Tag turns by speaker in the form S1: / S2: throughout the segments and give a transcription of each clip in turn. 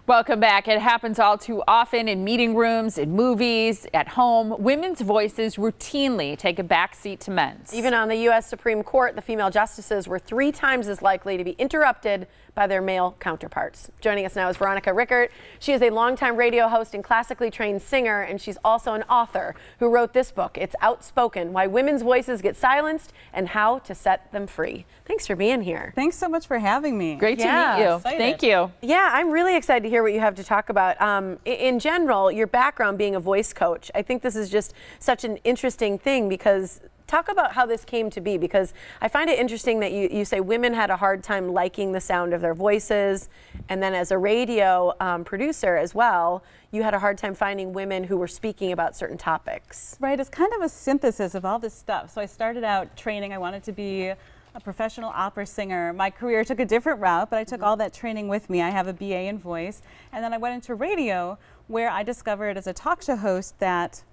S1: Welcome back. It happens all too often in meeting rooms, in movies, at home. Women's voices routinely take a backseat to men's.
S2: Even on the U.S. Supreme Court, the female justices were 3 times as likely to be interrupted by their male counterparts. Joining us now is Veronica Rueckert. She is a longtime radio host and classically trained singer, and she's also an author who wrote this book. It's Outspoken: Why Women's Voices Get Silenced and How to Set Them Free. Thanks for being here.
S3: Thanks so much for having me.
S1: Great to meet you.
S3: Excited.
S1: Thank you.
S2: Yeah, I'm really excited to hear what you have to talk about. In general, your background being a voice coach, I think this is just such an interesting thing, because talk about how this came to be, because I find it interesting that you say women had a hard time liking the sound of their voices, and then as a radio producer as well, you had a hard time finding women who were speaking about certain topics.
S3: Right, it's kind of a synthesis of all this stuff. So I started out training. I wanted to be a professional opera singer. My career took a different route, but I took all that training with me. I have a BA in voice, and then I went into radio, where I discovered as a talk show host that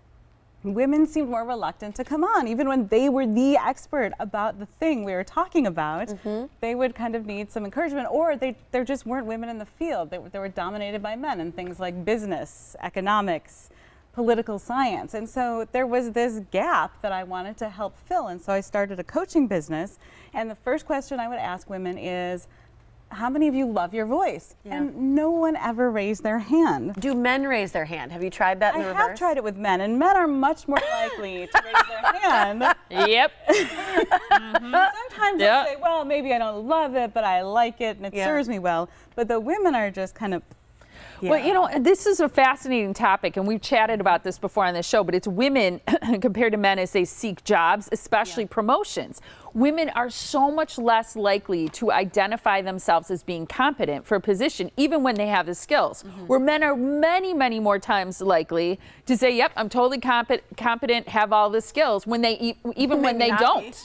S3: women seemed more reluctant to come on. Even when they were the expert about the thing we were talking about, they would kind of need some encouragement, or there just weren't women in the field. They were dominated by men in things like business, economics, political science. And so there was this gap that I wanted to help fill. And so I started a coaching business. And the first question I would ask women is, how many of you love your voice?
S2: Yeah.
S3: And no one ever raised their hand.
S2: Do men raise their hand? Have you tried that in the reverse?
S3: I have tried it with men, and men are much more likely to raise their hand.
S1: Yep.
S3: Sometimes they'll say, well, maybe I don't love it, but I like it and it serves me well. But the women are just kind of,
S1: Well, you know, this is a fascinating topic, and we've chatted about this before on the show, but it's women compared to men as they seek jobs, especially promotions. Women are so much less likely to identify themselves as being competent for a position, even when they have the skills, where men are many, many more times likely to say, yep, I'm totally competent, have all the skills, when they even when they don't.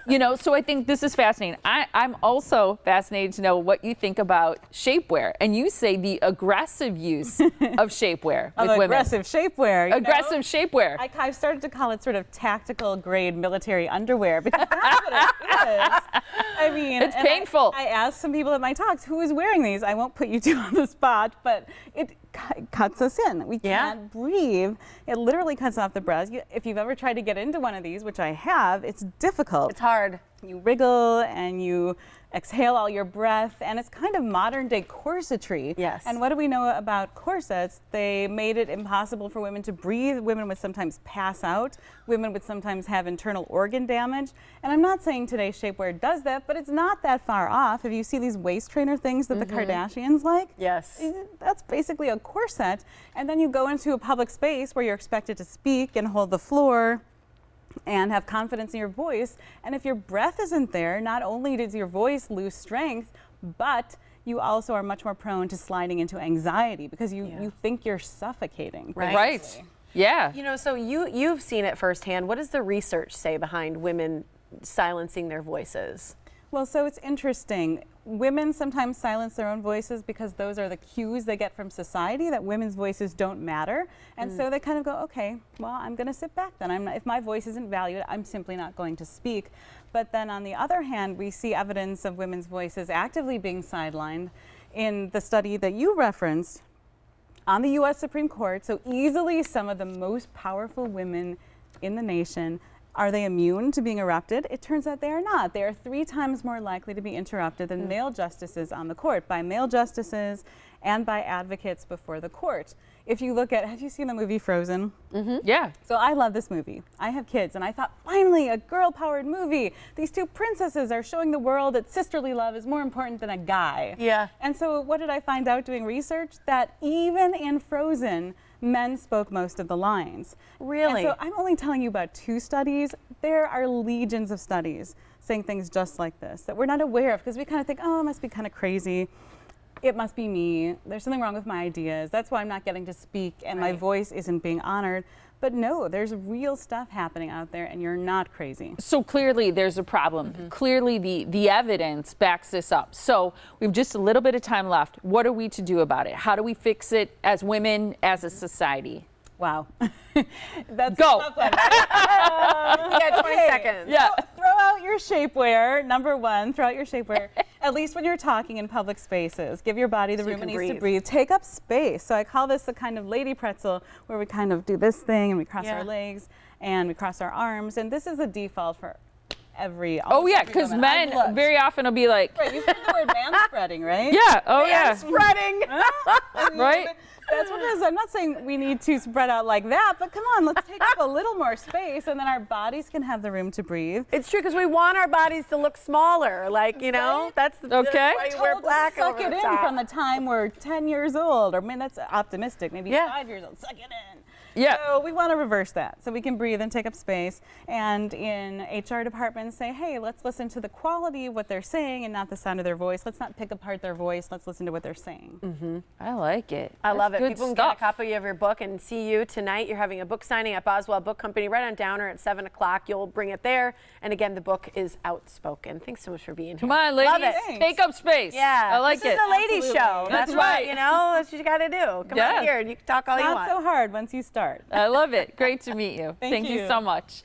S1: You know, so I think this is fascinating. I'm also fascinated to know what you think about shapewear, and you say the aggressive use of shapewear with women.
S3: aggressive shapewear.
S1: Aggressive shapewear.
S3: I've started to call it sort of tactical grade military underwear, because that's what it is. I mean,
S1: it's painful.
S3: I asked some people at my talks, who is wearing these? I won't put you two on the spot, but it cuts us in. We can't breathe. It literally cuts off the breath. If you've ever tried to get into one of these, which I have, it's difficult.
S2: It's hard.
S3: You wriggle and you exhale all your breath, and it's kind of modern day corsetry.
S2: Yes.
S3: And what do we know about corsets? They made it impossible for women to breathe. Women would sometimes pass out. Women would sometimes have internal organ damage. And I'm not saying today's shapewear does that, but it's not that far off. If you see these waist trainer things that the Kardashians like, that's basically a corset. And then you go into a public space where you're expected to speak and hold the floor and have confidence in your voice. And if your breath isn't there, not only does your voice lose strength, but you also are much more prone to sliding into anxiety, because you think you're suffocating.
S1: Right. Yeah.
S2: You know, so you've seen it firsthand. What does the research say behind women silencing their voices?
S3: Well, so it's interesting. Women sometimes silence their own voices because those are the cues they get from society that women's voices don't matter. And so they kind of go, okay, well, I'm going to sit back then. If my voice isn't valued, I'm simply not going to speak. But then on the other hand, we see evidence of women's voices actively being sidelined in the study that you referenced on the U.S. Supreme Court. So easily some of the most powerful women in the nation. Are they immune to being interrupted? It turns out they are not. They are 3 times more likely to be interrupted than male justices on the court, by male justices and by advocates before the court. If you look at, have you seen the movie Frozen?
S1: Yeah.
S3: So I love this movie. I have kids, and I thought, finally, a girl-powered movie. These 2 princesses are showing the world that sisterly love is more important than a guy.
S2: Yeah.
S3: And so what did I find out doing research? That even in Frozen, men spoke most of the lines.
S2: Really?
S3: And so I'm only telling you about 2 studies. There are legions of studies saying things just like this that we're not aware of, because we kind of think, oh, it must be kind of crazy. It must be me. There's something wrong with my ideas. That's why I'm not getting to speak, and my voice isn't being honored. But no, there's real stuff happening out there, and you're not crazy.
S1: So clearly there's a problem. Clearly the evidence backs this up. So we've just a little bit of time left. What are we to do about it? How do we fix it as women, as a society?
S3: Wow. That's
S1: Go.
S3: a tough one, right?
S2: You got 20 seconds.
S1: Yeah.
S3: Throw out your shapewear, number 1, throw out your shapewear. At least when you're talking in public spaces, give your body the
S2: So you
S3: room it
S2: can
S3: needs to
S2: breathe.
S3: breathe. Take up space. So I call this the kind of lady pretzel where we kind of do this thing and we cross
S2: Yeah.
S3: our legs and we cross our arms. And this is a default for every.
S1: Oh
S3: almost
S1: yeah,
S3: every
S1: because
S3: woman. I've
S1: men
S3: looked.
S1: very often will be like,
S3: Right, you've heard the word man spreading, right?
S1: yeah, oh yeah,
S2: Spreading.
S1: right?
S3: That's what it is. I'm not saying we need to spread out like that, but come on, let's take up a little more space and then our bodies can have the room to breathe.
S2: It's true because we want our bodies to look smaller. Like, you know, that's the
S1: Okay.
S2: that's why you wear
S3: Told to
S2: black
S3: suck
S2: over
S3: it
S2: the
S3: in
S2: top.
S3: from the time we're 10 years old, or I mean that's optimistic, maybe
S2: Yeah.
S3: 5 years old. Suck it in.
S1: Yeah.
S3: So we want to reverse that, so we can breathe and take up space. And in HR departments, say, hey, let's listen to the quality of what they're saying and not the sound of their voice. Let's not pick apart their voice. Let's listen to what they're saying.
S1: I like it.
S2: I love it.
S1: Good
S2: People can
S1: stuff.
S2: get a copy of your book and see you tonight. You're having a book signing at Boswell Book Company right on Downer at 7 o'clock. You'll bring it there. And again, the book is Outspoken. Thanks so much for being here.
S1: Come on, ladies,
S2: Love it.
S3: Thanks.
S1: take up space.
S2: Yeah.
S1: I like
S2: this
S1: it.
S2: is a ladies'
S3: Absolutely.
S2: show.
S1: That's
S2: That's
S1: right.
S2: what, you know, that's what you got to do. Come
S1: Yeah.
S2: on here and you can talk all you
S3: Not
S2: want.
S3: so hard once you start.
S1: I love it. Great to meet you.
S3: Thank
S1: you
S3: you.
S1: so much.